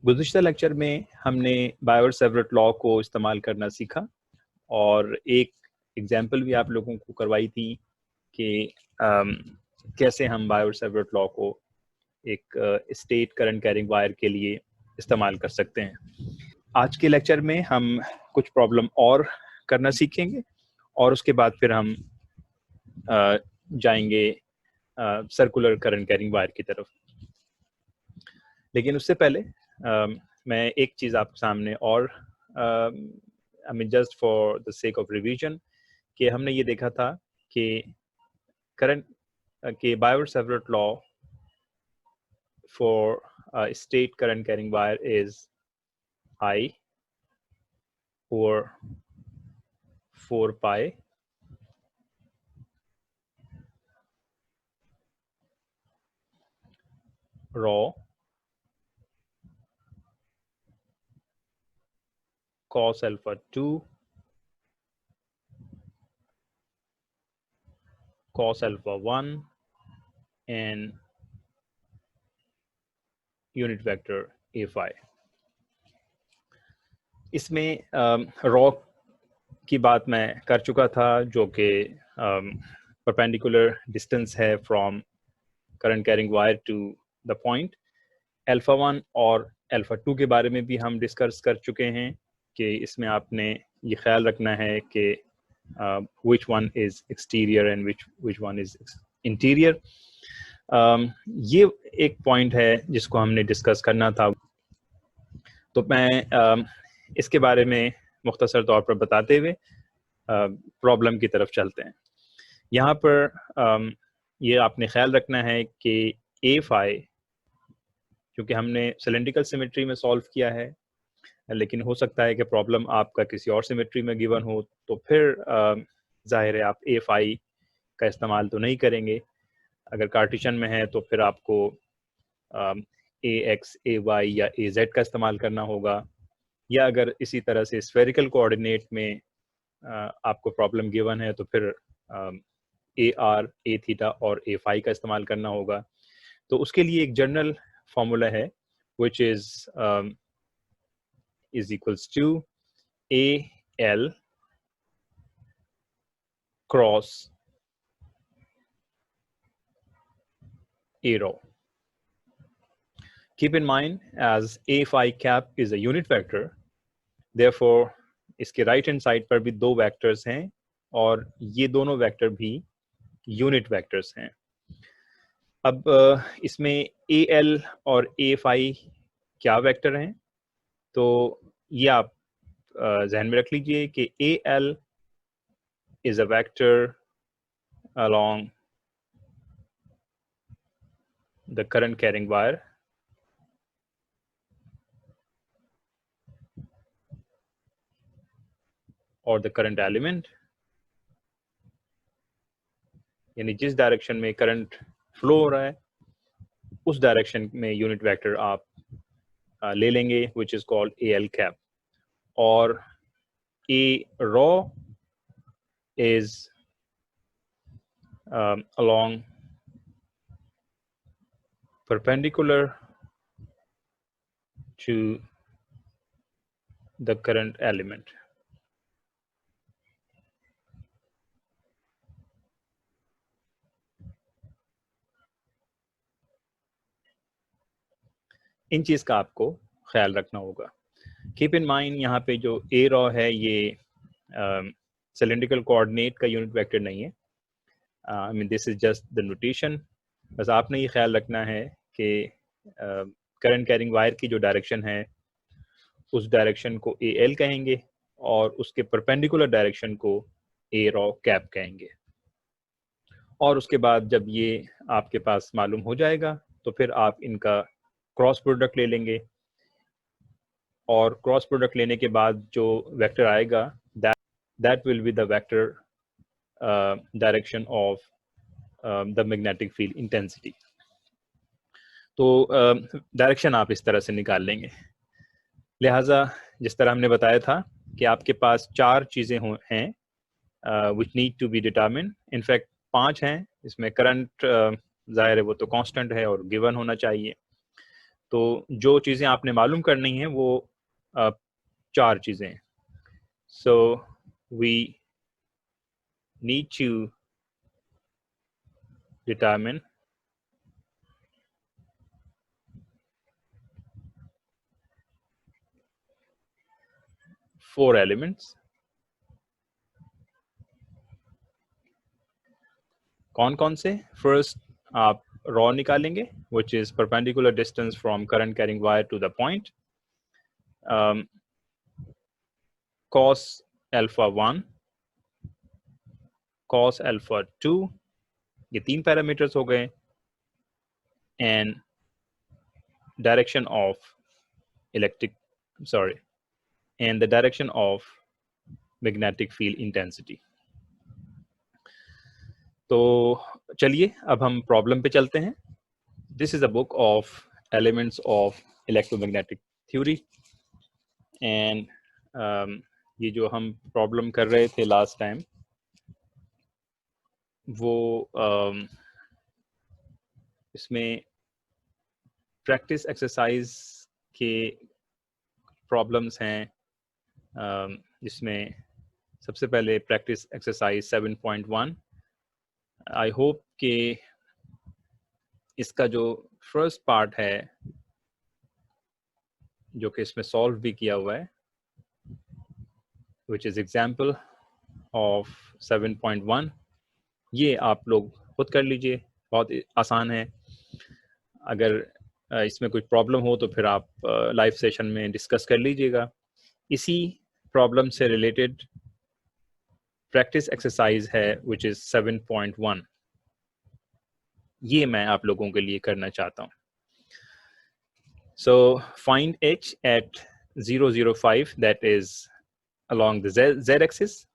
गुज़िश्ता lecture में हमने Biot-Savart law को इस्तेमाल करना सीखा और एक एग्जांपल भी आप लोगों को करवाई थी कि कैसे हम बायोट-सेवर्ट लॉ को एक स्टेट करंट कैरिंग वायर के लिए इस्तेमाल कर सकते हैं। आज के लेक्चर में हम कुछ प्रॉब्लम और करना सीखेंगे और उसके बाद फिर हम जाएंगे सर्कुलर करंट कैरिंग वायर की तरफ। लेकिन उससे पहले मैं एक चीज़ आपके सामने और I mean just for the sake of revision कि हमने ये देखा था कि करंट के Biot-Savart law for state current carrying wire is I over 4 pi rho cos alpha 2 cos alpha 1 and unit vector a phi। इसमें रॉ की बात मैं कर चुका था जो कि परपेंडिकुलर डिस्टेंस है from current carrying wire to the point. Alpha 1 और अल्फा 2 के बारे में भी हम डिस्कस कर चुके हैं कि इसमें आपने ये ख्याल रखना है कि which one is exterior and which one is interior। ये एक पॉइंट है जिसको हमने डिस्कस करना था, तो मैं इसके बारे में मुख्तसर तौर पर बताते हुए प्रॉब्लम की तरफ चलते हैं। यहाँ पर ये आपने ख्याल रखना है कि ए फाई, क्योंकि हमने सिलेंड्रिकल सिमेट्री में सॉल्व किया है, लेकिन हो सकता है कि प्रॉब्लम आपका किसी और सिमेट्री में गिवन हो, तो फिर जाहिर है आप ए फाई का इस्तेमाल तो नहीं करेंगे। अगर कार्टेशियन में है तो फिर आपको ए एक्स ए वाई या ए जेड का इस्तेमाल करना होगा, या अगर इसी तरह से स्फेरिकल कोऑर्डिनेट में आपको प्रॉब्लम गिवन है तो फिर ए आर ए थीटा और ए फाई का इस्तेमाल करना होगा। तो उसके लिए एक जनरल फार्मूला है which is equals to a l cross a rho। Keep in mind, as a phi cap is a unit vector, therefore इसके राइट हैंड साइड पर भी दो वेक्टर्स हैं और ये दोनों वेक्टर भी यूनिट वेक्टर्स हैं। अब इसमें ए एल और ए फाई क्या वेक्टर हैं, तो ये आप ध्यान में रख लीजिए कि A L is a vector along the current carrying wire or the current element, यानी जिस डायरेक्शन में करंट फ्लो हो रहा है उस डायरेक्शन में यूनिट वेक्टर आप ले लेंगे, which is called AL cap, और A rho is along perpendicular to the current element। इन चीज़ का आपको ख्याल रखना होगा। कीप इन माइंड, यहाँ पे जो ए रॉ है ये सिलेंड्रिकल कोऑर्डिनेट का यूनिट वेक्टर नहीं है। I mean this is just the notation. बस आपने ये ख्याल रखना है कि करंट कैरिंग वायर की जो डायरेक्शन है उस डायरेक्शन को ए एल कहेंगे और उसके परपेंडिकुलर डायरेक्शन को ए रॉ कैप कहेंगे। और उसके बाद जब ये आपके पास मालूम हो जाएगा तो फिर आप इनका क्रॉस प्रोडक्ट ले लेंगे, और क्रॉस प्रोडक्ट लेने के बाद जो वेक्टर आएगा that will be the vector direction of the magnetic field intensity। तो डायरेक्शन आप इस तरह से निकाल लेंगे। लिहाजा जिस तरह हमने बताया था कि आपके पास चार चीज़ें हैं which need to be determined, in fact 5 हैं। इसमें करंट जाहिर है वो तो कांस्टेंट है और गिवन होना चाहिए। तो जो चीज़ें आपने मालूम करनी हैं वो 4 चीज़ें हैं. So we need to determine four elements. कौन कौन से? First आप raw निकालेंगे, which is perpendicular distance from current carrying wire to the point. Cos alpha 1, cos alpha 2, ये 3 पैरामीटर्स हो गए. And direction of and the direction of magnetic field intensity. तो चलिए अब हम प्रॉब्लम पे चलते हैं. This is a book of elements of electromagnetic theory. And ये जो हम प्रॉब्लम कर रहे थे लास्ट टाइम वो इसमें प्रैक्टिस एक्सरसाइज के प्रॉब्लम्स हैं, जिसमें सबसे पहले प्रैक्टिस एक्सरसाइज 7.1. आई होप कि इसका जो फर्स्ट पार्ट है जो कि इसमें सॉल्व भी किया हुआ है, which is example of 7.1, ये आप लोग खुद कर लीजिए, बहुत आसान है. अगर इसमें कोई प्रॉब्लम हो तो फिर आप लाइव सेशन में डिस्कस कर लीजिएगा. इसी प्रॉब्लम से रिलेटेड प्रैक्टिस एक्सरसाइज है which is 7.1. ये मैं आप लोगों के लिए करना चाहता हूँ. So find h at 0, 0, 5, that is along the z-axis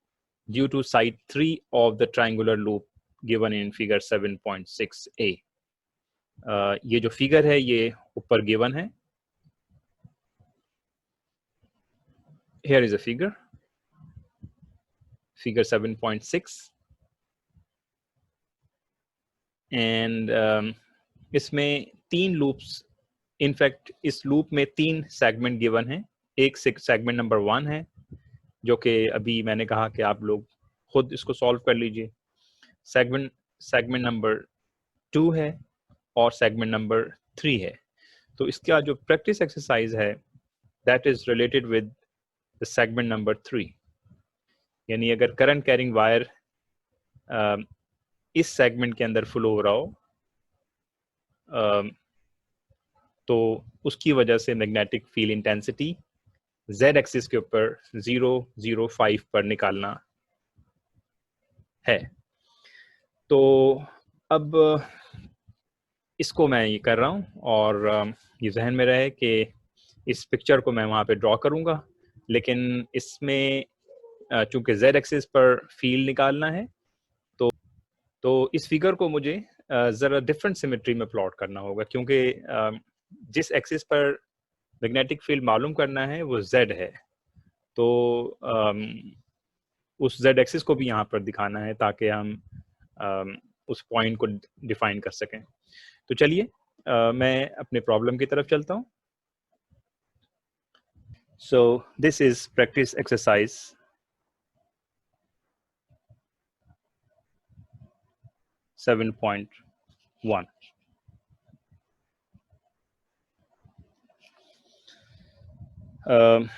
due to side 3 of the triangular loop given in figure 7.6a. ये जो फिगर है ये ऊपर गिवन है. Here is a figure 7.6, and इसमें 3 लूप्स, इनफैक्ट इस लूप में 3 सेगमेंट गिवन हैं. एक सेगमेंट नंबर 1 है जो कि अभी मैंने कहा कि आप लोग खुद इसको सॉल्व कर लीजिए. सेगमेंट नंबर 2 है और सेगमेंट नंबर 3 है. तो इसका जो प्रैक्टिस एक्सरसाइज है that is related with the segment number 3. यानी अगर करंट कैरिंग वायर इस सेगमेंट के अंदर फ्लो हो रहा हो तो उसकी वजह से magnetic field intensity z axis के ऊपर 0.05 पर निकालना है. तो अब इसको मैं ये कर रहा हूँ और ये जहन में रहे कि इस पिक्चर को मैं वहाँ पे ड्रॉ करूँगा, लेकिन इसमें चूंकि z एक्सिस पर फील्ड निकालना है तो इस फिगर को मुझे ज़रा डिफरेंट सिमेट्री में प्लॉट करना होगा, क्योंकि जिस एक्सिस पर मैग्नेटिक फील्ड मालूम करना है वो z है. तो उस z एक्सिस को भी यहाँ पर दिखाना है ताकि हम उस पॉइंट को डिफाइन कर सकें. तो चलिए मैं अपने प्रॉब्लम की तरफ चलता हूँ. So this is practice exercise 7.1.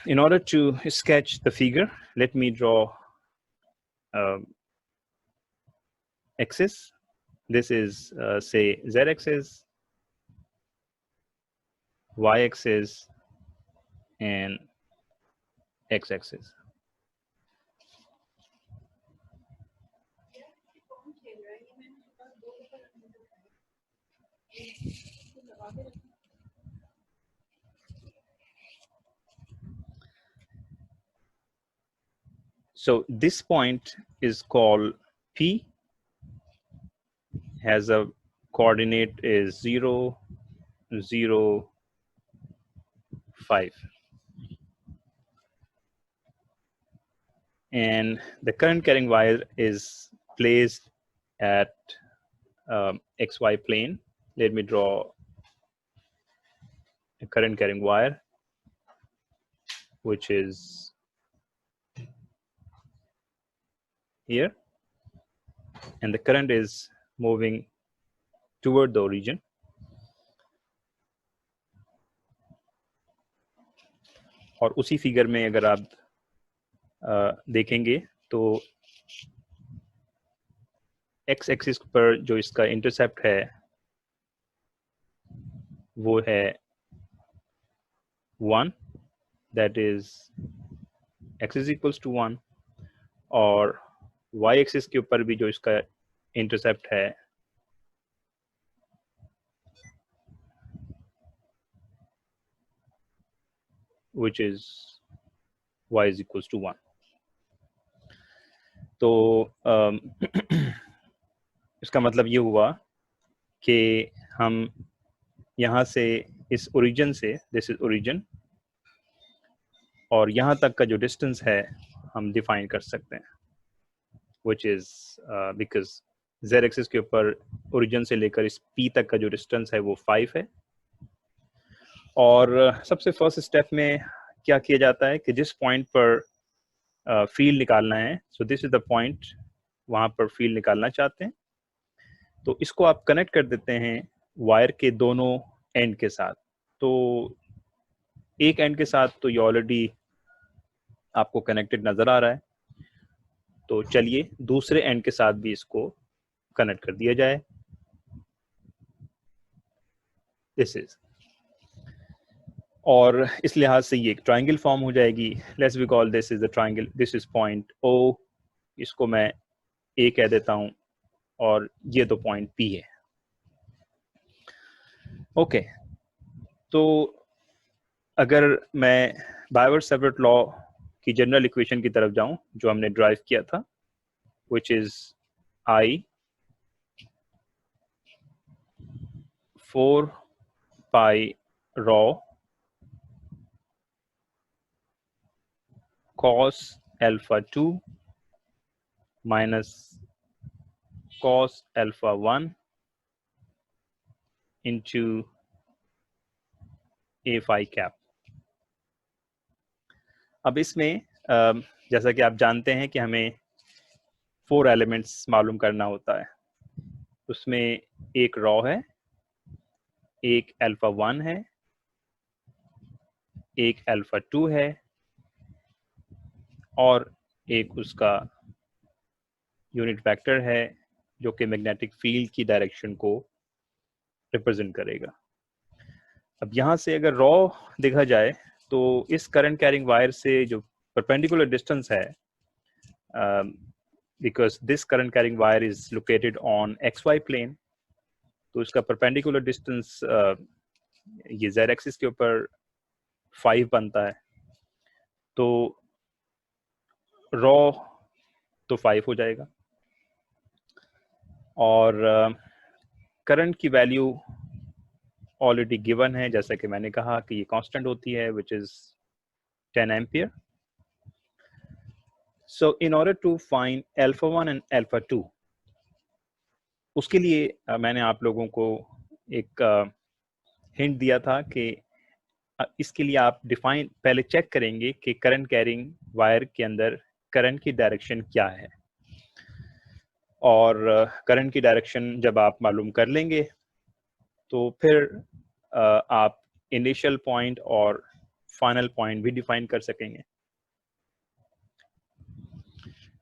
In order to sketch the figure, let me draw axis. This is say z-axis, y-axis, and x-axis. So this point is called P, has a coordinate is 0, 0, 5. And the current carrying wire is placed at XY plane. Let me draw a current carrying wire which is here, and the current is moving toward the origin. और उसी figure में अगर आप देखेंगे तो x axis पर जो इसका इंटरसेप्ट है वो है 1, that is x is equals to 1, और y एक्सिस के ऊपर भी जो इसका इंटरसेप्ट है which is y is equals to 1. तो इसका मतलब ये हुआ कि हम यहाँ से इस ओरिजिन से, दिस इज ओरिजिन, और यहाँ तक का जो डिस्टेंस है हम डिफाइन कर सकते हैं, which is because z axis के ऊपर ओरिजिन से लेकर इस p तक का जो डिस्टेंस है वो 5 है। और सबसे फर्स्ट स्टेप में क्या किया जाता है कि जिस पॉइंट पर फील्ड निकालना है, सो दिस इज द पॉइंट, वहाँ पर फील्ड निकालना चाहते हैं, तो इसको आप कनेक्ट कर देते हैं वायर के दोनों एंड के साथ। तो एक एंड के साथ तो ये ऑलरेडी आपको कनेक्टेड नजर आ रहा है, तो चलिए दूसरे एंड के साथ भी इसको कनेक्ट कर दिया जाए। दिस इज, और इस लिहाज से ये एक ट्रायंगल फॉर्म हो जाएगी। Let's we call this is the triangle, this is point O, इसको मैं A कह देता हूं, और ये तो पॉइंट P है। ओके, तो अगर मैं बायवर्ट-सेवर्ट लॉ की जनरल इक्वेशन की तरफ जाऊं जो हमने ड्राइव किया था, which is I 4 pi rho cos alpha 2 minus cos alpha 1 into a phi cap। अब इसमें जैसा कि आप जानते हैं कि हमें 4 एलिमेंट्स मालूम करना होता है। उसमें एक रॉ है, एक अल्फा 1 है, एक अल्फा 2 है, और एक उसका यूनिट वेक्टर है जो कि मैग्नेटिक फील्ड की डायरेक्शन को रिप्रेजेंट करेगा। अब यहाँ से अगर रॉ देखा जाए तो इस करंट कैरिंग वायर से जो परपेंडिकुलर डिस्टेंस है, because this current carrying wire is located on xy plane, तो इसका परपेंडिकुलर डिस्टेंस ये z एक्सिस के ऊपर 5 बनता है, तो रॉ तो 5 हो जाएगा, और करंट की वैल्यू ऑलरेडी गिवन है, जैसा कि मैंने कहा कि ये कांस्टेंट होती है, which is 10 ampere. So in order to find alpha 1 and alpha 2, उसके लिए मैंने आप लोगों को एक हिंट दिया था कि इसके लिए आप डिफाइन पहले चेक करेंगे कि करंट कैरिंग वायर के अंदर करंट की डायरेक्शन क्या है, और करंट की डायरेक्शन जब आप मालूम कर लेंगे तो फिर आप इनिशियल पॉइंट और फाइनल पॉइंट भी डिफाइन कर सकेंगे।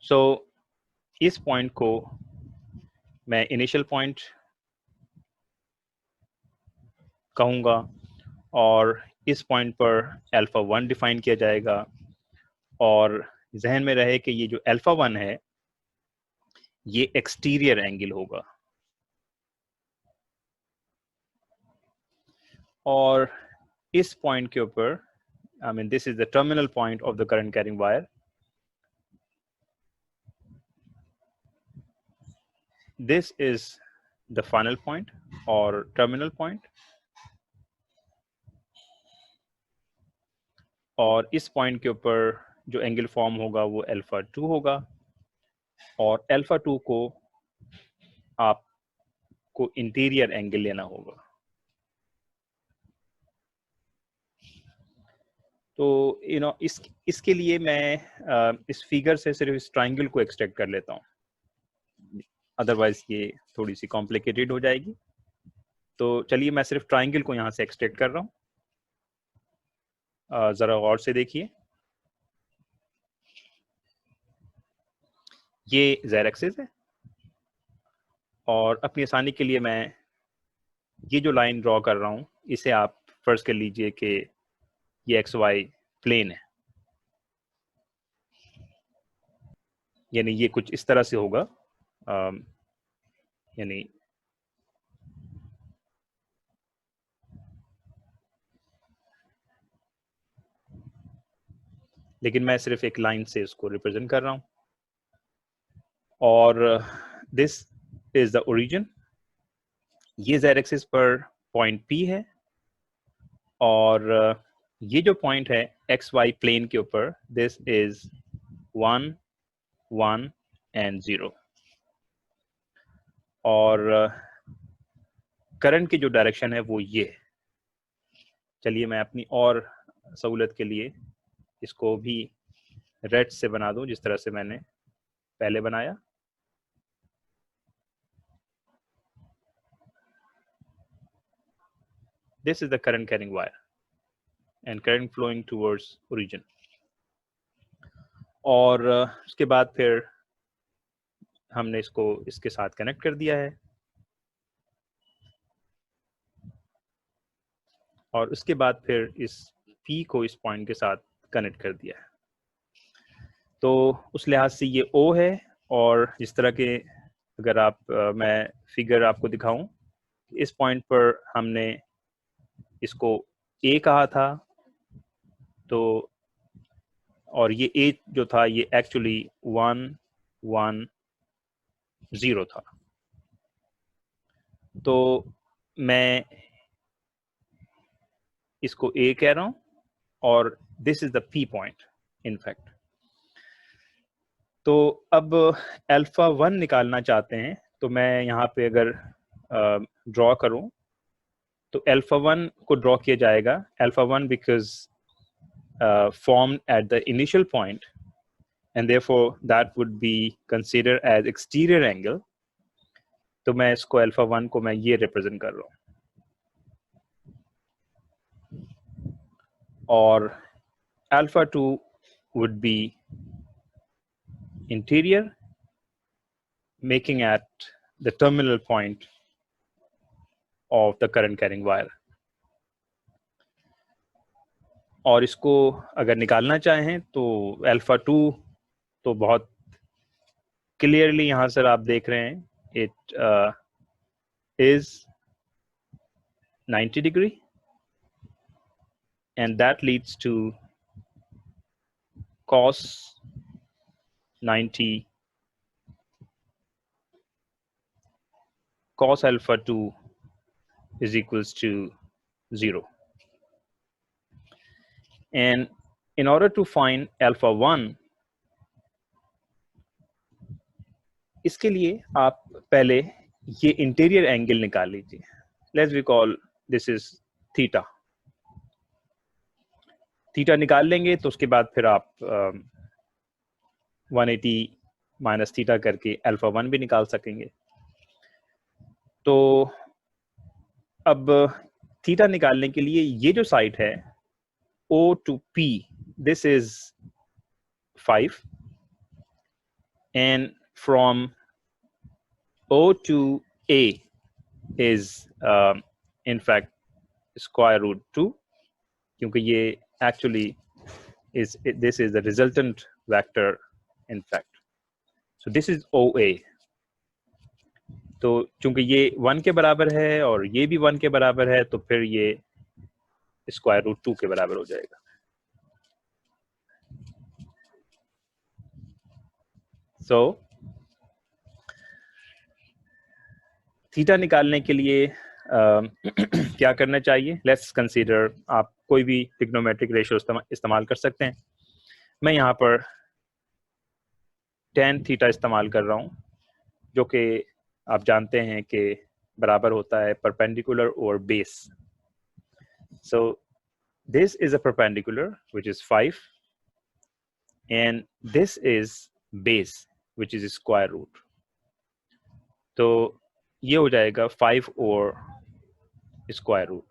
सो इस पॉइंट को मैं इनिशियल पॉइंट कहूँगा, और इस पॉइंट पर अल्फा 1 डिफाइन किया जाएगा, और जहन में रहे कि ये जो अल्फा 1 है ये एक्सटीरियर एंगल होगा, और इस पॉइंट के ऊपर, I mean this is the terminal point of the current carrying wire, this is the final point or terminal point, और इस पॉइंट के ऊपर जो एंगल फॉर्म होगा वो अल्फा 2 होगा, और अल्फा 2 को आपको इंटीरियर एंगल लेना होगा। तो इसके लिए मैं इस फिगर से सिर्फ इस ट्राइंगल को एक्सट्रैक्ट कर लेता हूँ, अदरवाइज ये थोड़ी सी कॉम्प्लिकेटेड हो जाएगी। तो चलिए मैं सिर्फ ट्राइंगल को यहाँ से एक्सट्रैक्ट कर रहा हूँ। ज़रा गौर से देखिए, ये ज़ेड एक्सिस है और अपनी आसानी के लिए मैं ये जो लाइन ड्रॉ कर रहा हूँ इसे आप फर्ज कर लीजिए कि ये एक्स वाई प्लेन है, यानी ये कुछ इस तरह से होगा। यानी लेकिन मैं सिर्फ एक लाइन से इसको रिप्रेजेंट कर रहा हूँ। और दिस इज द ओरिजिन, ये जेड एक्सिस पर पॉइंट P है और ये जो पॉइंट है एक्स वाई प्लेन के ऊपर, दिस इज 1 1 एंड 0। और करंट की जो डायरेक्शन है वो ये है। चलिए मैं अपनी और सहूलत के लिए इसको भी रेड से बना दूं जिस तरह से मैंने पहले बनाया। This is the current carrying wire and current flowing towards origin। और उसके बाद फिर हमने इसको इसके साथ कनेक्ट कर दिया है और उसके बाद फिर इस P को इस पॉइंट के साथ कनेक्ट कर दिया है। तो उस लिहाज से ये O है। और जिस तरह के अगर आप मैं फिगर आपको दिखाऊं, इस पॉइंट पर हमने इसको A कहा था, तो और ये A जो था ये एक्चुअली 1 1 0 था। तो मैं इसको A कह रहा हूं और this is the P point in fact. तो अब अल्फा 1 निकालना चाहते हैं, तो मैं यहाँ पे अगर ड्रॉ करूं तो अल्फा 1 को ड्रॉ किया जाएगा, alpha 1 because formed at the initial point and therefore that would be considered as exterior angle। तो मैं इसको अल्फा 1 को मैं ये रिप्रेजेंट कर रहा हूँ और alpha 2 would be interior, making at the terminal point of the current carrying wire। और इसको अगर निकालना चाहें तो अल्फा 2 तो बहुत क्लियरली यहाँ सर आप देख रहे हैं, it is 90 degree and that leads to cos 90 cos alpha 2 is equals to 0। And in order to find alpha 1, इसके लिए आप पहले ये इंटीरियर एंगल निकाल लीजिए। Let's we call this is theta. Theta निकाल लेंगे तो उसके बाद फिर आप 180 माइनस थीटा करके अल्फा 1 भी निकाल सकेंगे। तो अब थीटा निकालने के लिए ये जो साइड है O to P, this is 5 and from O to A is in fact square root 2, क्योंकि ये actually this is the resultant vector in fact। So this is OA। तो चूंकि ये 1 के बराबर है और ये भी 1 के बराबर है तो फिर ये स्क्वायर रूट 2 के बराबर हो जाएगा। So थीटा निकालने के लिए क्या करना चाहिए? लेट्स कंसीडर, आप कोई भी ट्रिग्नोमेट्रिक रेशियो इस्तेमाल कर सकते हैं। मैं यहाँ पर tan थीटा इस्तेमाल कर रहा हूँ जो कि आप जानते हैं कि बराबर होता है परपेंडिकुलर और base. So this is a perpendicular which is 5 and this is base which is square root. तो ये हो जाएगा 5 और स्क्वायर रूट,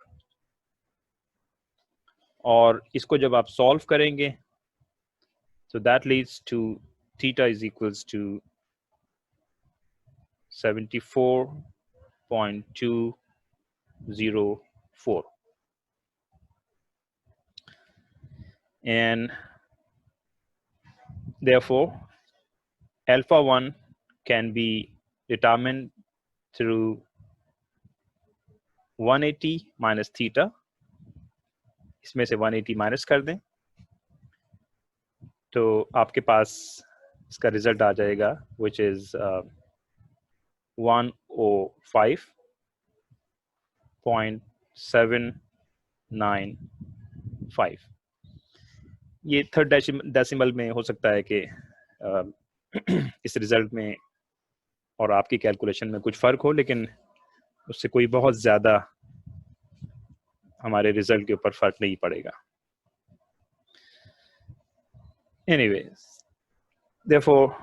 और इसको जब आप सॉल्व करेंगे so that leads to theta is equals to 74.204, and therefore alpha 1 can be determined through 180 minus theta. इसमें से 180 माइनस कर दें तो आपके पास इसका रिजल्ट आ जाएगा which is 105.795. ये थर्ड डेसिमल में हो सकता है कि इस रिजल्ट में और आपकी कैलकुलेशन में कुछ फर्क हो, लेकिन उससे कोई बहुत ज्यादा हमारे रिजल्ट के ऊपर फर्क नहीं पड़ेगा. Anyways, therefore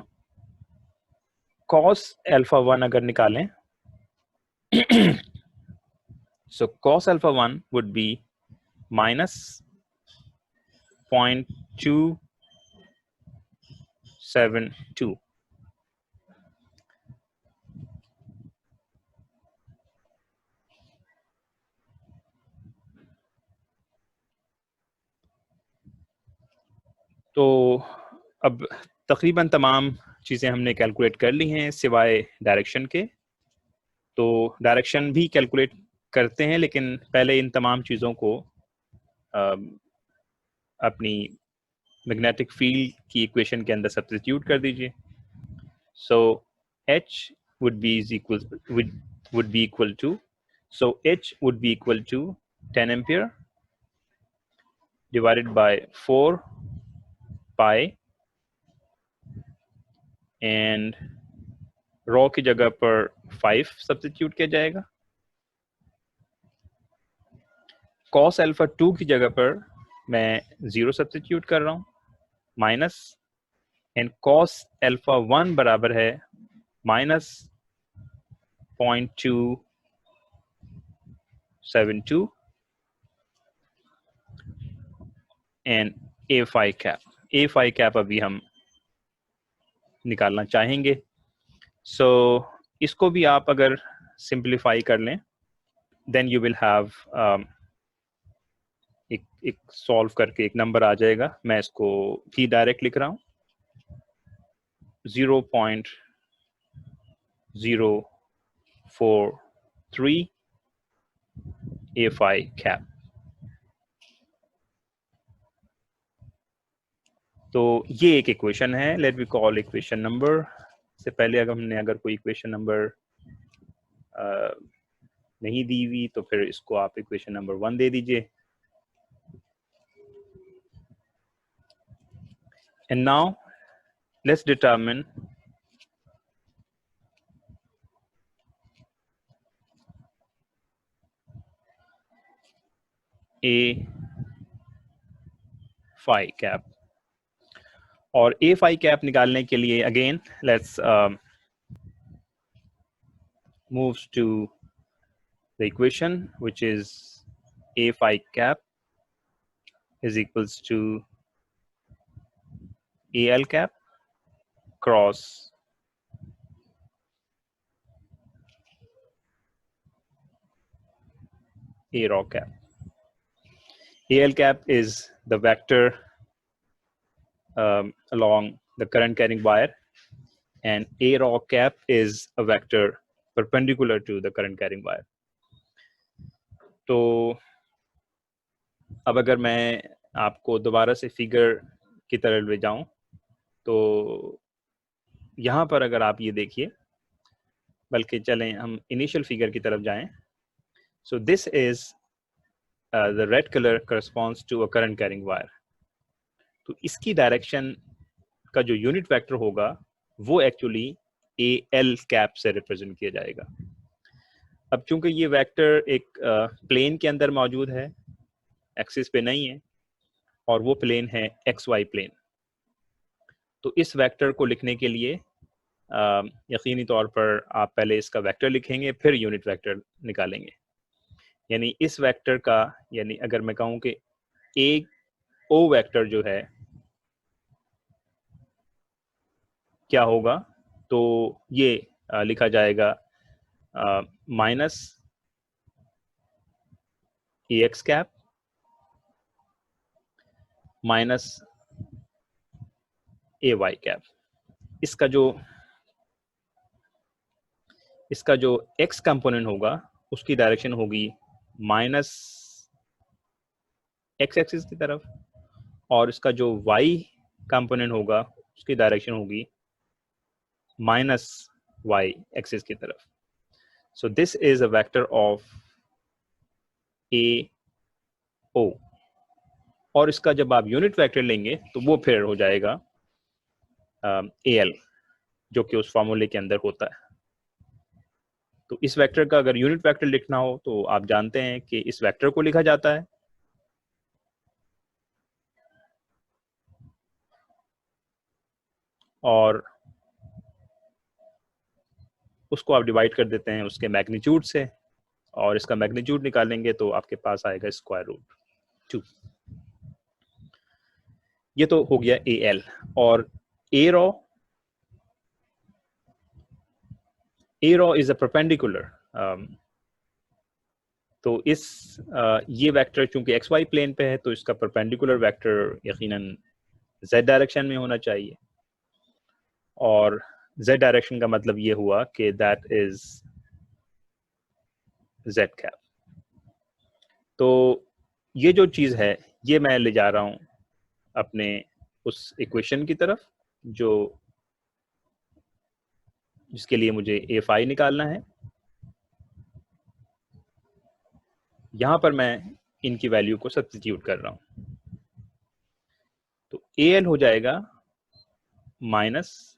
cos alpha 1 अगर निकालें so cos alpha 1 would be minus 0.272. तो अब तकरीबन तमाम चीज़ें हमने कैलकुलेट कर ली हैं सिवाय डायरेक्शन के. तो डायरेक्शन भी कैलकुलेट करते हैं, लेकिन पहले इन तमाम चीज़ों को अपनी मैग्नेटिक फील्ड की इक्वेशन के अंदर सब्स्टिट्यूट कर दीजिए. सो H would be equal to so H would be equal to 10 ampere divided by 4 pi, and raw की जगह पर 5 सब्स्टिट्यूट किया जाएगा. cos alpha 2 की जगह पर मैं 0 सब्स्टिट्यूट कर रहा हूँ माइनस, एंड cos alpha 1 बराबर है minus 0.272 and a phi cap अभी हम निकालना चाहेंगे. सो इसको भी आप अगर सिंप्लीफाई कर लें देन यू विल हैव एक सॉल्व करके एक नंबर आ जाएगा. मैं इसको भी डायरेक्ट लिख रहा हूँ 0.043 a phi cap. तो ये एक इक्वेशन है. Let we call equation number. से पहले अगर कोई इक्वेशन नंबर नहीं दी हुई तो फिर इसको आप इक्वेशन नंबर 1 दे दीजिए. And now let's determine a phi cap. और a phi cap निकालने के लिए again let's moves to the equation which is a phi cap is equals to al cap cross a rho cap. Al cap is the vector along the current carrying wire, and a rho cap is a vector perpendicular to the current carrying wire. तो अब अगर मैं आपको दोबारा से figure की तरफ ले जाऊं तो यहाँ पर अगर आप ये देखिए, बल्कि चलें हम इनिशियल फिगर की तरफ जाएं. सो this is the red colour corresponds to a current carrying wire. तो इसकी डायरेक्शन का जो यूनिट वेक्टर होगा वो एक्चुअली AL कैप से रिप्रेजेंट किया जाएगा. अब चूंकि ये वेक्टर एक प्लेन के अंदर मौजूद है एक्सिस पे नहीं है और वो प्लेन है एक्स वाई प्लेन। तो इस वेक्टर को लिखने के लिए यकीनी तौर पर आप पहले इसका वेक्टर लिखेंगे, फिर यूनिट वेक्टर निकालेंगे। यानी इस वेक्टर का, यानी अगर मैं कहूँ कि एक ओ वेक्टर जो है क्या होगा, तो ये लिखा जाएगा minus a x cap minus A Y cap. इसका जो एक्स कंपोनेंट होगा उसकी डायरेक्शन होगी माइनस एक्स एक्सिस की तरफ, और इसका जो वाई कंपोनेंट होगा उसकी डायरेक्शन होगी माइनस वाई एक्सिस की तरफ। So this is a vector of A O, और इसका जब आप यूनिट वेक्टर लेंगे तो वो फिर हो जाएगा ए एल, जो कि उस फॉर्मूले के अंदर होता है। तो इस वेक्टर का अगर यूनिट वेक्टर लिखना हो तो आप जानते हैं कि इस वेक्टर को लिखा जाता है और उसको आप डिवाइड कर देते हैं उसके मैग्नीट्यूड से, और इसका मैग्नीट्यूड निकालेंगे तो आपके पास आएगा स्क्वायर रूट 2। ये तो हो गया ए एल। और ए रॉ इज अ परपेंडिकुलर। तो ये वेक्टर चूंकि एक्स वाई प्लेन पे है तो इसका परपेंडिकुलर वेक्टर यकीनन जेड डायरेक्शन में होना चाहिए, और जेड डायरेक्शन का मतलब ये हुआ कि दैट इज जेड कैप। तो ये जो चीज़ है ये मैं ले जा रहा हूँ अपने उस इक्वेशन की तरफ जिसके लिए मुझे ए फाई निकालना है। यहां पर मैं इनकी वैल्यू को सब्स्टिट्यूट कर रहा हूं, तो ए एल हो जाएगा minus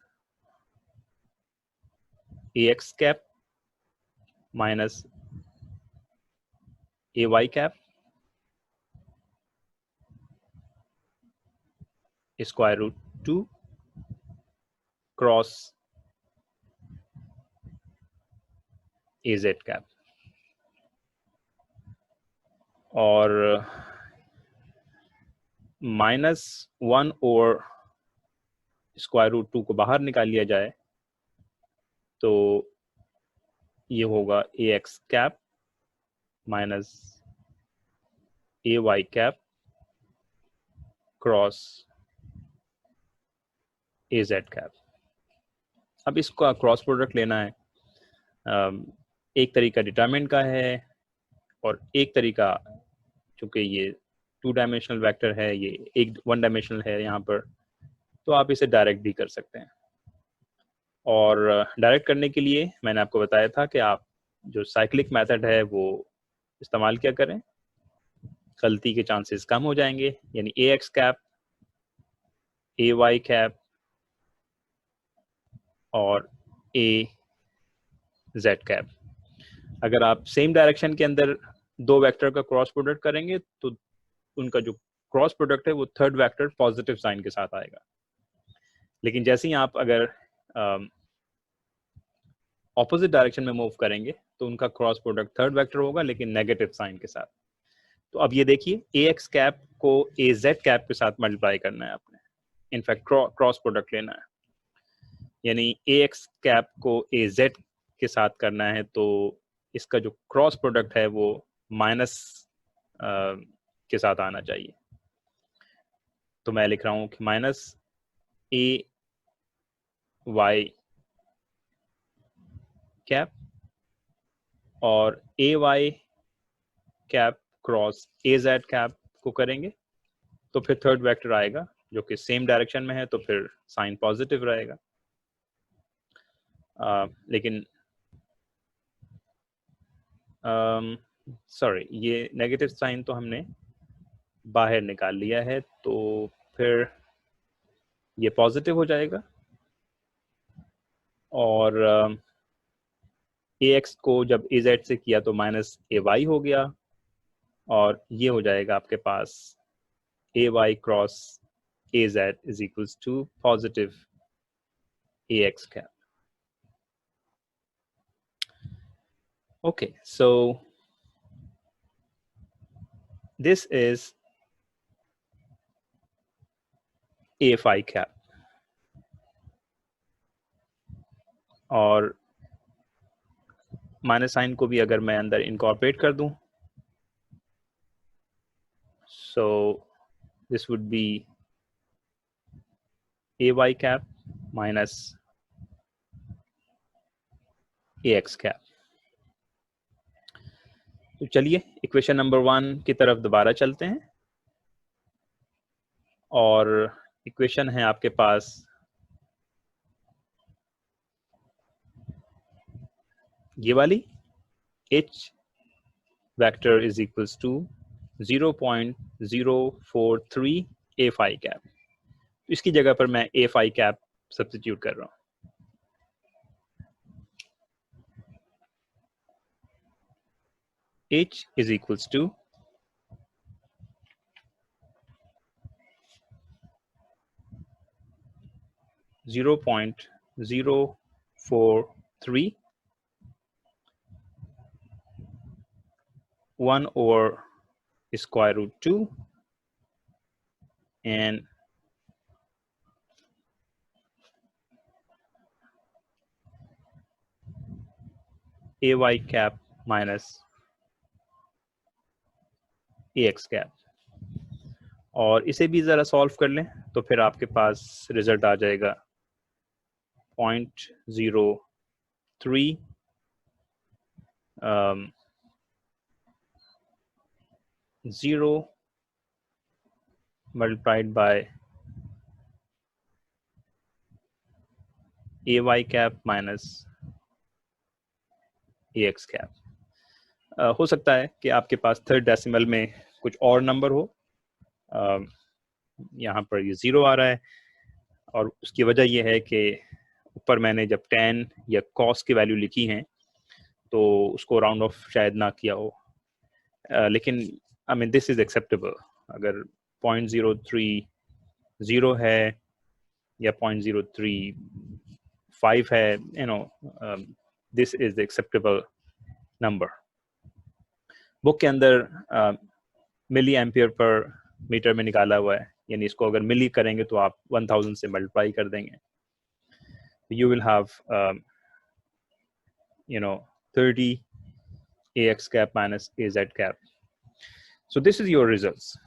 a x cap minus A Y cap square root 2 cross A Z cap, और -1 और स्क्वायर रूट 2 को बाहर निकाल लिया जाए तो ये होगा A x cap minus A Y cap cross A Z cap. अब इसका क्रॉस प्रोडक्ट लेना है। एक तरीका डिटरमिनेंट का है और एक तरीका, चूंकि ये 2 डायमेंशनल वेक्टर है, ये एक 1 डायमेंशनल है यहाँ पर, तो आप इसे डायरेक्ट भी कर सकते हैं। और डायरेक्ट करने के लिए मैंने आपको बताया था कि आप जो साइक्लिक मेथड है वो इस्तेमाल क्या करें, गलती के चांसेस कम हो जाएंगे। यानी A x cap A Y cap और ए जेड कैप। अगर आप सेम डायरेक्शन के अंदर दो वेक्टर का क्रॉस प्रोडक्ट करेंगे तो उनका जो क्रॉस प्रोडक्ट है वो थर्ड वेक्टर पॉजिटिव साइन के साथ आएगा। लेकिन जैसे ही आप अगर ऑपोजिट डायरेक्शन में मूव करेंगे तो उनका क्रॉस प्रोडक्ट थर्ड वेक्टर होगा लेकिन नेगेटिव साइन के साथ। तो अब ये देखिए ए एक्स कैप को ए जेड कैप के साथ मल्टीप्लाई करना है आपने, इनफैक्ट क्रॉस प्रोडक्ट लेना है। यानी ए एक्स कैप को ए जेड के साथ करना है तो इसका जो क्रॉस प्रोडक्ट है वो माइनस के साथ आना चाहिए। तो मैं लिख रहा हूं कि माइनस ए वाई कैप और A Y cap cross A Z cap को करेंगे तो फिर थर्ड वेक्टर आएगा जो कि सेम डायरेक्शन में है, तो फिर साइन पॉजिटिव रहेगा। लेकिन सॉरी, ये नेगेटिव साइन तो हमने बाहर निकाल लिया है, तो फिर ये पॉजिटिव हो जाएगा और ए एक्स को जब ए जेड से किया तो माइनस ए वाई हो गया और ये हो जाएगा आपके पास AY cross AZ is equals to positive AX cap. Okay, so this is AFI cap. और माइनस साइन को भी अगर मैं अंदर इनकॉर्पोरेट कर दूं, so this would be AY cap minus AX cap. तो चलिए इक्वेशन नंबर 1 की तरफ दोबारा चलते हैं और इक्वेशन है आपके पास ये वाली, H vector is equals to 0.043 A phi cap. इसकी जगह पर मैं A phi cap सब्स्टिट्यूट कर रहा हूं। H is equals to 0.043 1 over square root 2 and AY cap minus AX cap। और इसे भी ज़रा सॉल्व कर लें तो फिर आपके पास रिजल्ट आ जाएगा 0.03 0 multiplied by AY cap minus AX cap। हो सकता है कि आपके पास थर्ड डेसिमल में कुछ और नंबर हो, यहाँ पर ये 0 आ रहा है और उसकी वजह ये है कि ऊपर मैंने जब tan या cos की वैल्यू लिखी हैं तो उसको राउंड ऑफ शायद ना किया हो, लेकिन I mean this is acceptable. अगर 0.030 है या 0.035 है, you know, this is the acceptable number. Book के अंदर मिली एम्पियर पर मीटर में निकाला हुआ है, यानी इसको अगर मिली करेंगे तो आप 1000 से मल्टीप्लाई कर देंगे, you will have 30 AX cap minus AZ cap. So this is your results.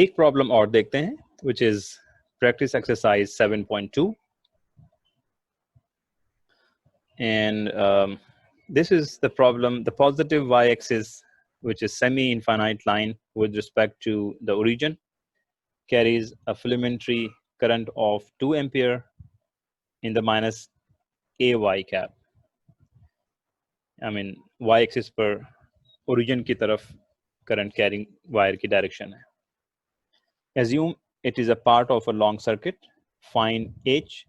एक प्रॉब्लम और देखते हैं, which is practice exercise 7.2, and this is the problem. The positive y-axis, which is semi-infinite line with respect to the origin, carries a filamentary current of 2 ampere in the minus AY cap. I mean y-axis पर origin की तरफ current carrying wire की direction है। Assume it is a part of a long circuit. Find H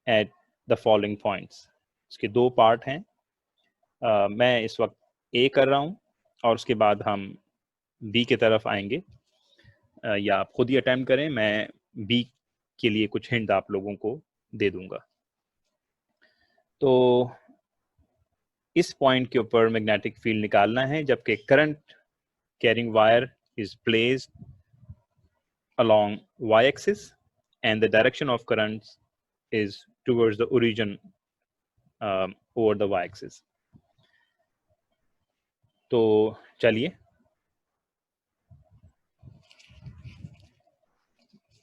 at the following points. इसके दो part हैं, मैं इस वक्त A कर रहा हूँ और उसके बाद हम B की तरफ आएंगे, या आप खुद ही अटेम्प्ट करें, मैं B के लिए कुछ हिंट आप लोगों को दे दूंगा। तो इस पॉइंट के ऊपर मैग्नेटिक फील्ड निकालना है जबकि current carrying wire is placed along y-axis and the direction of currents is towards the origin over the y-axis. तो चलिए,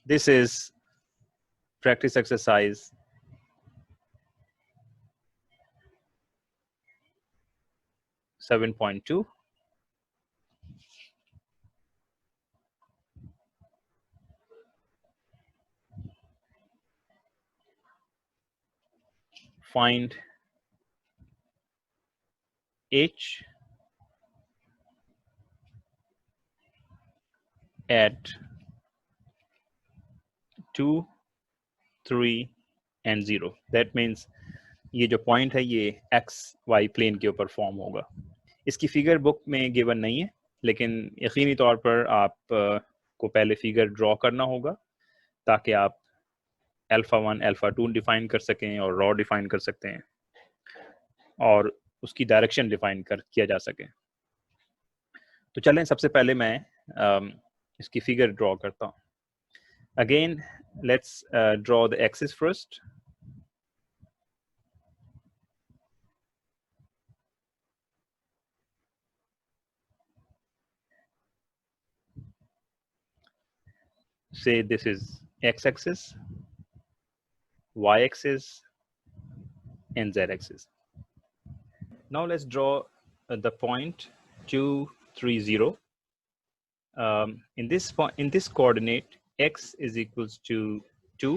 this is practice exercise 7.2. Find H at 2, 3 and 0. That means ये जो point है ये x y plane के ऊपर form होगा। इसकी फिगर बुक में गिवन नहीं है, लेकिन यकीनी तौर पर आप को पहले फिगर ड्रॉ करना होगा ताकि आप अल्फ़ा 1 अल्फ़ा 2 डिफाइन कर सकें और रॉ डिफाइन कर सकते हैं और उसकी डायरेक्शन डिफाइन किया जा सके। तो चलें सबसे पहले मैं इसकी फिगर ड्रॉ करता हूँ। Again let's draw the axis first. Say this is x-axis, y-axis, and z-axis. Now let's draw the point 2, 3, 0. In this coordinate, x is equals to 2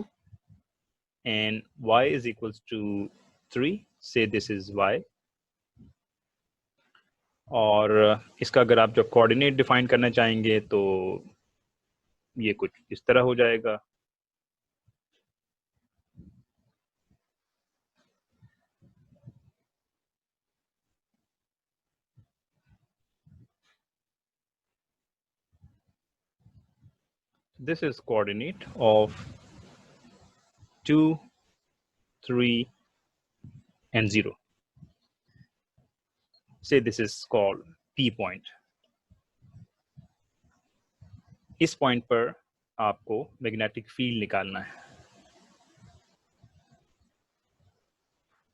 and y is equals to 3. Say this is y. और इसका अगर आप जब coordinate define करना चाहेंगे तो ये कुछ इस तरह हो जाएगा। This is coordinate of 2, 3, and 0. Say this is called P point. इस पॉइंट पर आपको मैग्नेटिक फील्ड निकालना है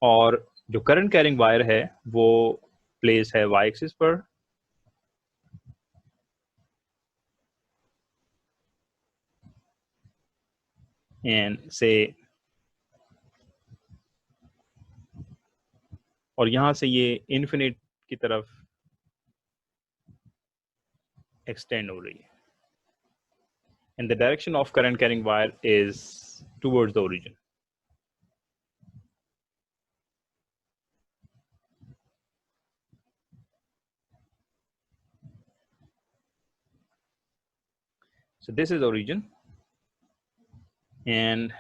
और जो करंट कैरिंग वायर है वो प्लेस है वाई एक्सिस पर एंड से और यहाँ से ये इन्फिनिट की तरफ एक्सटेंड हो रही है and the direction of current carrying wire is towards the origin. So this is origin and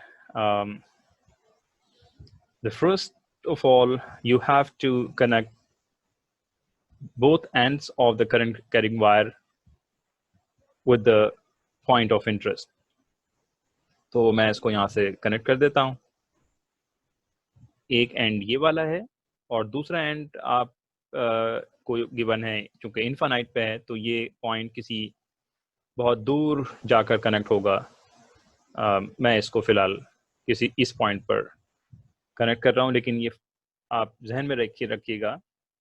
the first of all you have to connect both ends of the current carrying wire with the point of interest. तो मैं इसको यहाँ से connect कर देता हूँ। एक and ये वाला है और दूसरा एंड आप को गिवन है क्योंकि इनफाइनाइट पे है तो ये पॉइंट किसी बहुत दूर जाकर कनेक्ट होगा। मैं इसको फिलहाल किसी इस पॉइंट पर कनेक्ट कर रहा हूँ, लेकिन ये आप जहन में रखिएगा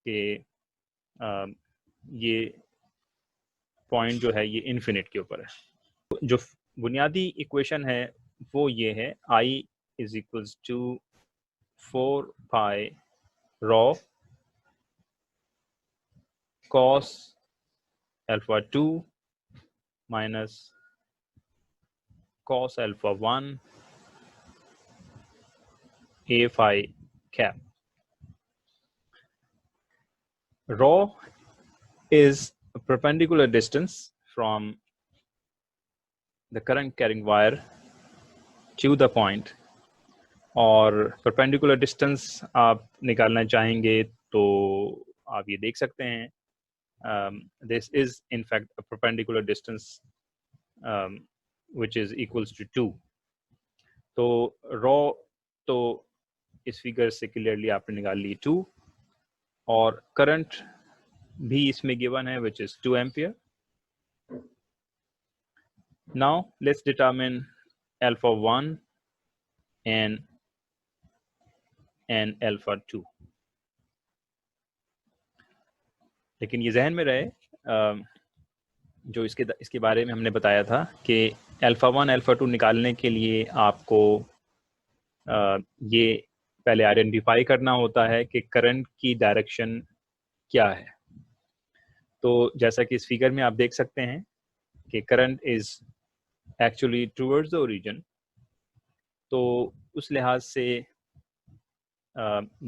कि ये पॉइंट जो है ये इन्फिनिट के ऊपर है। जो बुनियादी इक्वेशन है वो ये है I is equals to 4 pi rho cos alpha 2 minus cos alpha 1 a phi cap. Rho is a perpendicular distance from the current carrying wire to the point. और perpendicular distance आप निकालना चाहेंगे तो आप ये देख सकते हैं this is in fact a perpendicular distance which is equals to 2. तो rho तो इस फिगर से क्लियरली आपने निकाल ली 2 और करंट भी इसमें गिवन है which is 2 ampere. Now let's determine alpha 1 and alpha 2. लेकिन ये जहन में रहे जो इसके बारे में हमने बताया था कि अल्फा 1 अल्फा 2 निकालने के लिए आपको ये पहले आइडेंटिफाई करना होता है कि करंट की डायरेक्शन क्या है। तो जैसा कि इस फिगर में आप देख सकते हैं कि current is actually towards the origin, तो उस लिहाज से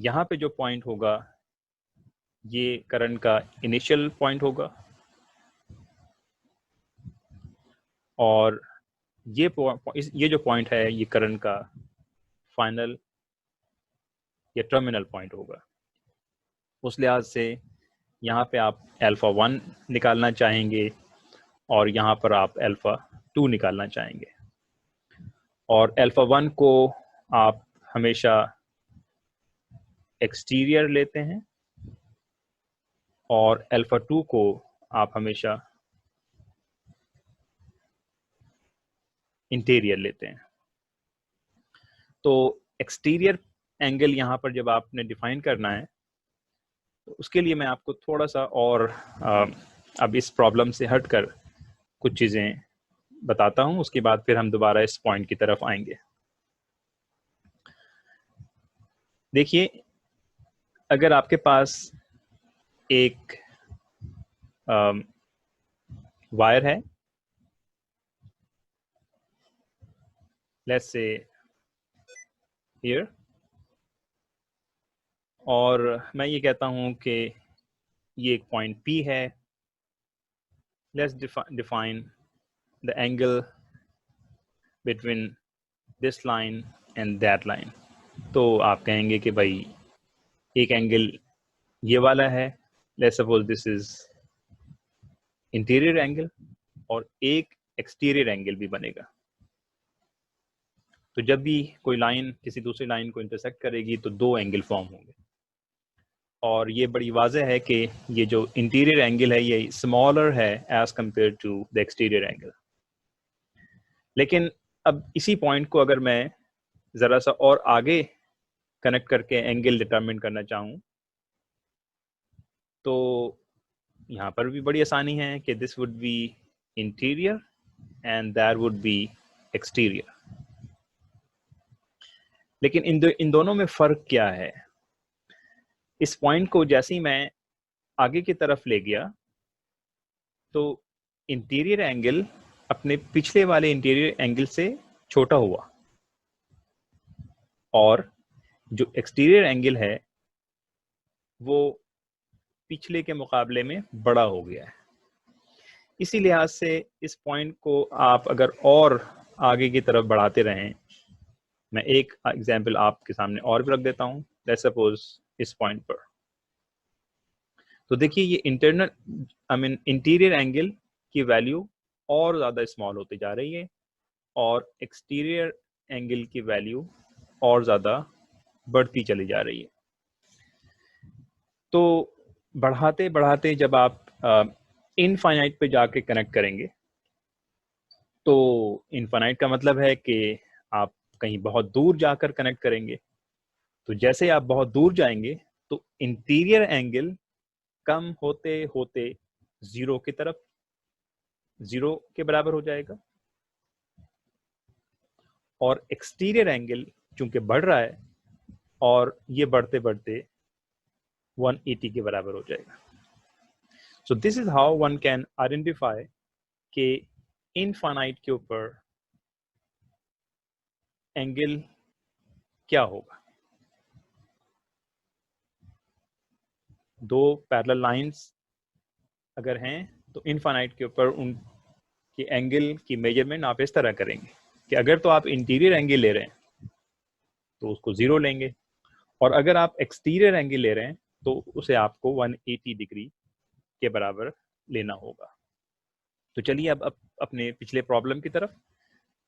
यहाँ पे जो पॉइंट होगा ये करंट का इनिशियल पॉइंट होगा और ये जो पॉइंट है ये करंट का फाइनल ये टर्मिनल पॉइंट होगा। उस लिहाज से यहाँ पे आप अल्फ़ा 1 निकालना चाहेंगे और यहाँ पर आप अल्फ़ा 2 निकालना चाहेंगे। और अल्फ़ा 1 को आप हमेशा एक्सटीरियर लेते हैं और अल्फ़ा 2 को आप हमेशा इंटीरियर लेते हैं। तो एक्सटीरियर एंगल यहाँ पर जब आपने डिफाइन करना है तो उसके लिए मैं आपको थोड़ा सा और अब इस प्रॉब्लम से हटकर कुछ चीज़ें बताता हूँ, उसके बाद फिर हम दोबारा इस पॉइंट की तरफ आएंगे। देखिए, अगर आपके पास एक वायर है, लेट्स से हियर, और मैं ये कहता हूँ कि ये एक पॉइंट P है, let's define the angle between this line and that line. तो आप कहेंगे कि भाई एक एंगल ये वाला है, let's suppose this is interior angle, और एक एक्सटीरियर एंगल भी बनेगा। तो जब भी कोई लाइन किसी दूसरी लाइन को इंटरसेक्ट करेगी तो दो एंगल फॉर्म होंगे, और ये बड़ी वाज़ेह है कि ये जो इंटीरियर एंगल है ये स्मॉलर है as compare to the exterior angle. लेकिन अब इसी पॉइंट को अगर मैं ज़रा सा और आगे कनेक्ट करके एंगल डिटरमिन करना चाहूँ तो यहाँ पर भी बड़ी आसानी है कि this would be interior and that would be exterior. लेकिन इन दोनों में फ़र्क क्या है? इस पॉइंट को जैसे ही मैं आगे की तरफ ले गया तो इंटीरियर एंगल अपने पिछले वाले इंटीरियर एंगल से छोटा हुआ, और जो एक्सटीरियर एंगल है वो पिछले के मुकाबले में बड़ा हो गया है। इसी लिहाज से इस पॉइंट को आप अगर और आगे की तरफ बढ़ाते रहें, मैं एक एग्जांपल आपके सामने और भी रख देता हूँ। लेट्स सपोज इस पॉइंट पर, तो देखिए ये इंटीरियर एंगल की वैल्यू और ज़्यादा स्मॉल होती जा रही है और एक्सटीरियर एंगल की वैल्यू और ज़्यादा बढ़ती चली जा रही है। तो बढ़ाते बढ़ाते जब आप इनफाइनाइट पे जाके कनेक्ट करेंगे, तो इनफाइनाइट का मतलब है कि आप कहीं बहुत दूर जाकर कनेक्ट करेंगे। तो जैसे आप बहुत दूर जाएंगे तो इंटीरियर एंगल कम होते होते जीरो की तरफ, जीरो के बराबर हो जाएगा, और एक्सटीरियर एंगल चूंकि बढ़ रहा है और ये बढ़ते बढ़ते 180 के बराबर हो जाएगा। सो this is how one can identify कि इनफाइनाइट के ऊपर एंगल क्या होगा। दो पैरेलल लाइंस अगर हैं तो इनफाइनाइट के ऊपर उनके एंगल की मेजरमेंट आप इस तरह करेंगे कि अगर तो आप इंटीरियर एंगल ले रहे हैं तो उसको जीरो लेंगे, और अगर आप एक्सटीरियर एंगल ले रहे हैं तो उसे आपको 180 डिग्री के बराबर लेना होगा। तो चलिए अब अपने पिछले प्रॉब्लम की तरफ,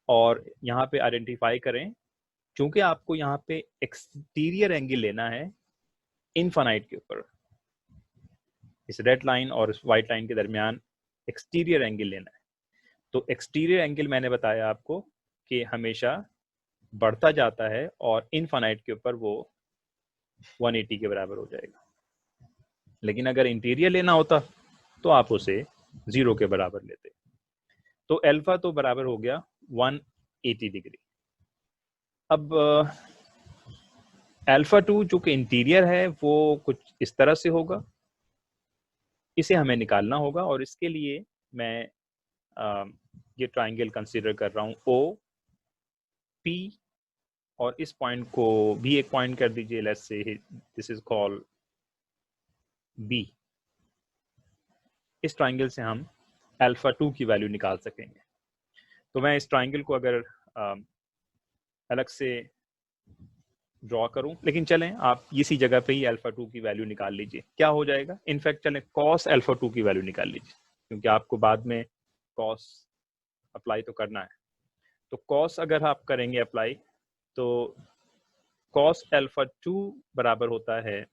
और यहाँ पे आइडेंटिफाई करें, चूंकि आपको यहाँ पे एक्सटीरियर एंगल लेना है इनफाइनाइट के ऊपर, इस रेड लाइन और इस वाइट लाइन के दरमियान एक्सटीरियर एंगल लेना है। तो एक्सटीरियर एंगल मैंने बताया आपको कि हमेशा बढ़ता जाता है और इनफाइनाइट के ऊपर वो 180 के बराबर हो जाएगा। लेकिन अगर इंटीरियर लेना होता तो आप उसे जीरो के बराबर लेते। तो अल्फा तो बराबर हो गया 180 डिग्री। अब अल्फा 2 जो कि इंटीरियर है वो कुछ इस तरह से होगा, इसे हमें निकालना होगा, और इसके लिए मैं ये ट्राइंगल कंसीडर कर रहा हूँ ओ पी, और इस पॉइंट को भी एक पॉइंट कर दीजिए, let's say this is called b. इस ट्राइंगल से हम अल्फा 2 की वैल्यू निकाल सकेंगे। तो मैं इस ट्राइंगल को अगर अलग से ड्रॉ करूं, लेकिन चलें आप इसी जगह पे ही अल्फा 2 की वैल्यू निकाल लीजिए। क्या हो जाएगा, इनफैक्ट चलें कॉस अल्फा 2 की वैल्यू निकाल लीजिए, क्योंकि आपको बाद में कॉस अप्लाई तो करना है। तो कॉस अगर आप करेंगे अप्लाई, तो कॉस अल्फा 2 बराबर होता है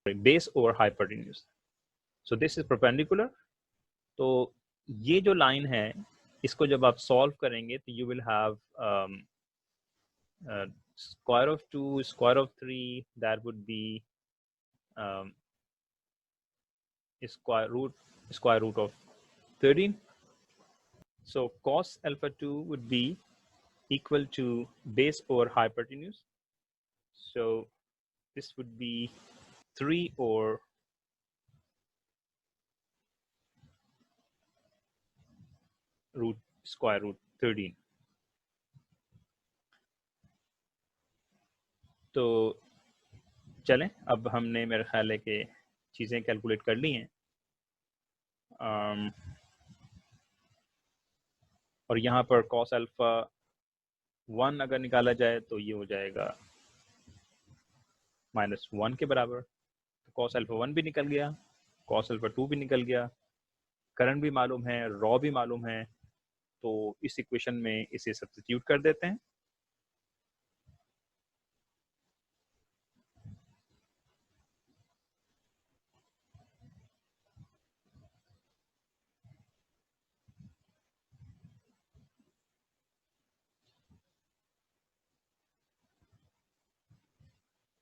base over hypotenuse. So this is perpendicular. तो ये जो लाइन है, इसको जब आप सॉल्व करेंगे तो you will have square of 2, square of 3, that would be um, square root of 13. So cos alpha 2 would be equal to base over hypotenuse. So this would be 3 or square root 13. तो चलें, अब हमने मेरे ख्याल है कि चीज़ें calculate कर ली हैं। और यहाँ पर cos अल्फ़ा 1 अगर निकाला जाए तो ये हो जाएगा -1 के बराबर। तो cos अल्फ़ा 1 भी निकल गया, cos अल्फ़ा 2 भी निकल गया, करंट भी मालूम है, रॉ भी मालूम है। तो इस इक्वेशन में इसे सब्स्टिट्यूट कर देते हैं।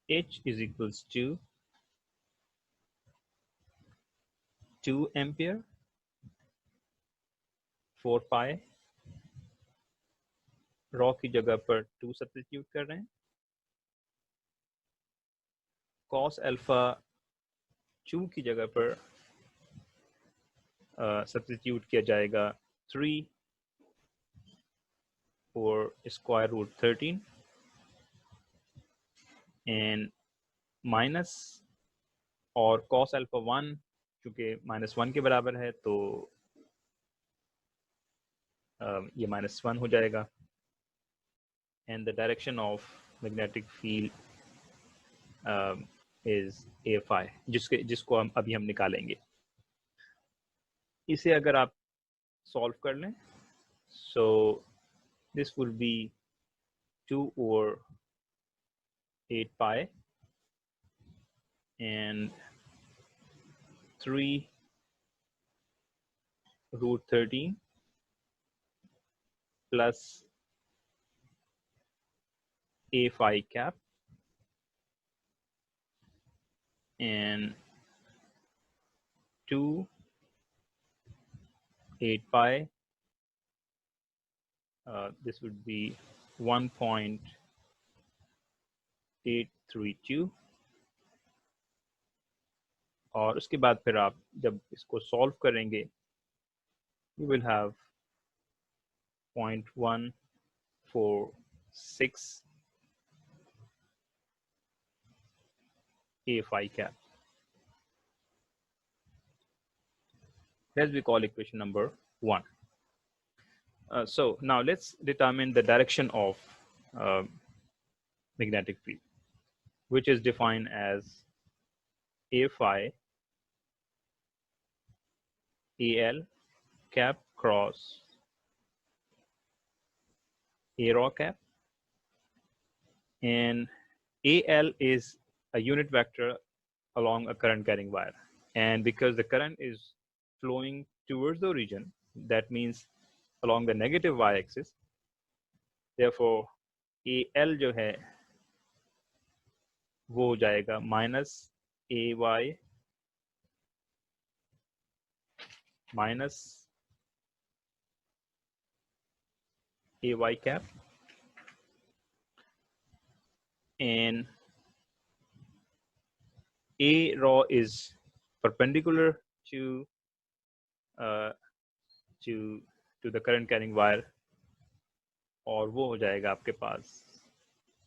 H is equals to 2 ampere 4 pi, raw की जगह पर 2 सब्स्टिट्यूट कर रहे हैं। cos अल्फा 2 की जगह पर सब्स्टिट्यूट किया जाएगा 3 और स्क्वायर रूट 13 एंड माइनस, और cos अल्फा 1 चूँकि -1 के बराबर है तो ये -1 हो जाएगा। And the direction of magnetic field is AFI, जिसको हम निकालेंगे। इसे अगर आप सॉल्व कर लें, so this will be 2 over 8 pi and 3 root 13 plus A phi cap and 2 8 pi. This would be 1.832, और उसके बाद फिर आप जब इसको सॉल्व करेंगे you will have 0.146 A phi cap. That we call equation number 1. So now let's determine the direction of magnetic field, which is defined as A phi AL cap cross A rho cap, and AL is a unit vector along a current carrying wire, and because the current is flowing towards the origin, that means along the negative y-axis, therefore AL जो है वो हो जाएगा -AY minus AY cap, and A rho is perpendicular to to the current carrying wire, और वो हो जाएगा आपके पास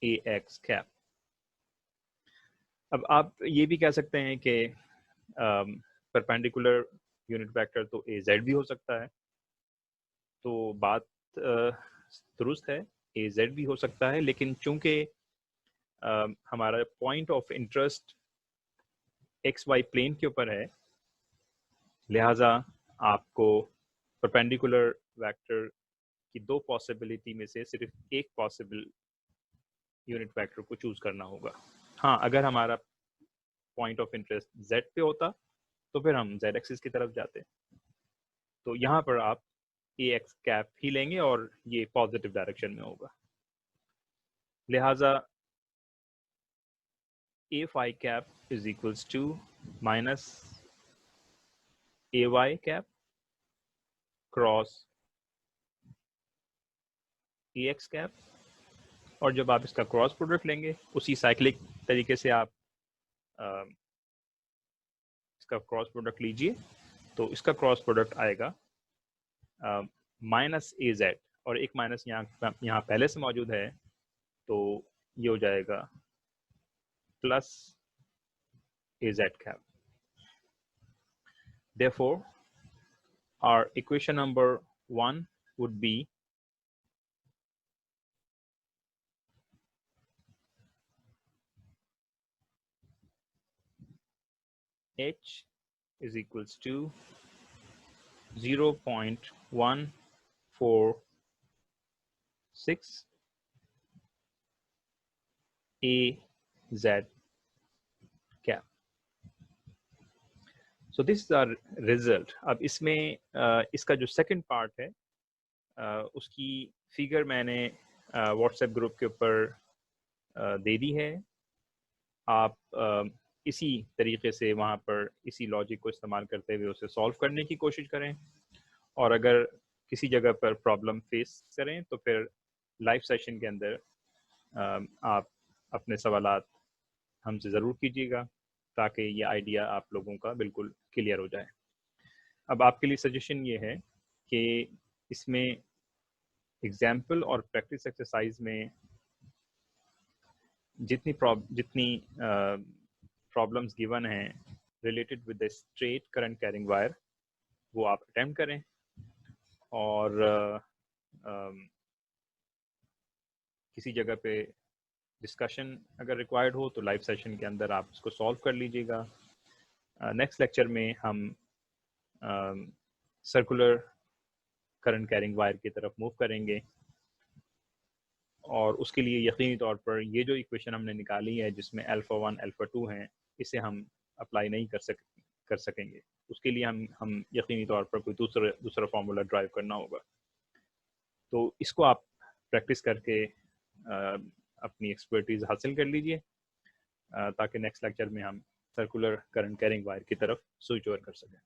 AX cap. अब आप ये भी कह सकते हैं कि परपेंडिकुलर यूनिट वेक्टर तो AZ भी हो सकता है, तो बात दुरुस्त है, AZ भी हो सकता है, लेकिन चूंकि हमारा point of interest x y plane के ऊपर है, लिहाजा आपको परपेंडिकुलर वेक्टर की दो पॉसिबिलिटी में से सिर्फ एक पॉसिबल यूनिट वेक्टर को चूज करना होगा। हाँ, अगर हमारा पॉइंट ऑफ इंटरेस्ट z पे होता तो फिर हम z एक्सिस की तरफ जाते। तो यहाँ पर आप ए एक्स कैप ही लेंगे और ये पॉजिटिव डायरेक्शन में होगा, लिहाजा A phi cap is equals to minus A Y cap cross A x cap, और जब आप इसका क्रॉस प्रोडक्ट लेंगे उसी साइक्लिक तरीके से आप इसका क्रॉस प्रोडक्ट लीजिए, तो इसका क्रॉस प्रोडक्ट आएगा माइनस ए जेड, और एक माइनस यहाँ पहले से मौजूद है तो ये हो जाएगा plus A Z cap. Therefore, our equation number 1 would be h is equals to 0.146 a z cap. So this is our result. अब इसमें इसका जो सेकंड पार्ट है उसकी फिगर मैंने व्हाट्सएप ग्रुप के ऊपर दे दी है। आप इसी तरीके से वहाँ पर इसी लॉजिक को इस्तेमाल करते हुए उसे सॉल्व करने की कोशिश करें, और अगर किसी जगह पर प्रॉब्लम फेस करें तो फिर लाइव सेशन के अंदर आप अपने सवालात हमसे ज़रूर कीजिएगा ताकि ये आइडिया आप लोगों का बिल्कुल क्लियर हो जाए। अब आपके लिए सजेशन ये है कि इसमें एग्जाम्पल और प्रैक्टिस एक्सरसाइज में जितनी प्रॉब्लम्स गिवन हैं related with the straight current carrying wire वो आप अटेम्प्ट करें, और किसी जगह पे डिस्कशन अगर रिक्वायर्ड हो तो लाइव सेशन के अंदर आप इसको सॉल्व कर लीजिएगा। नेक्स्ट लेक्चर में हम सर्कुलर करंट कैरिंग वायर की तरफ मूव करेंगे, और उसके लिए यकीनी तौर पर ये जो इक्वेशन हमने निकाली है जिसमें अल्फ़ा 1 अल्फ़ा 2 हैं, इसे हम अप्लाई नहीं कर सकेंगे। उसके लिए हम यकीनी तौर पर कोई दूसरा फार्मूला ड्राइव करना होगा। तो इसको आप प्रैक्टिस करके अपनी एक्सपर्टीज़ हासिल कर लीजिए ताकि नेक्स्ट लेक्चर में हम सर्कुलर करंट कैरिंग वायर की तरफ स्विच ओवर कर सकें।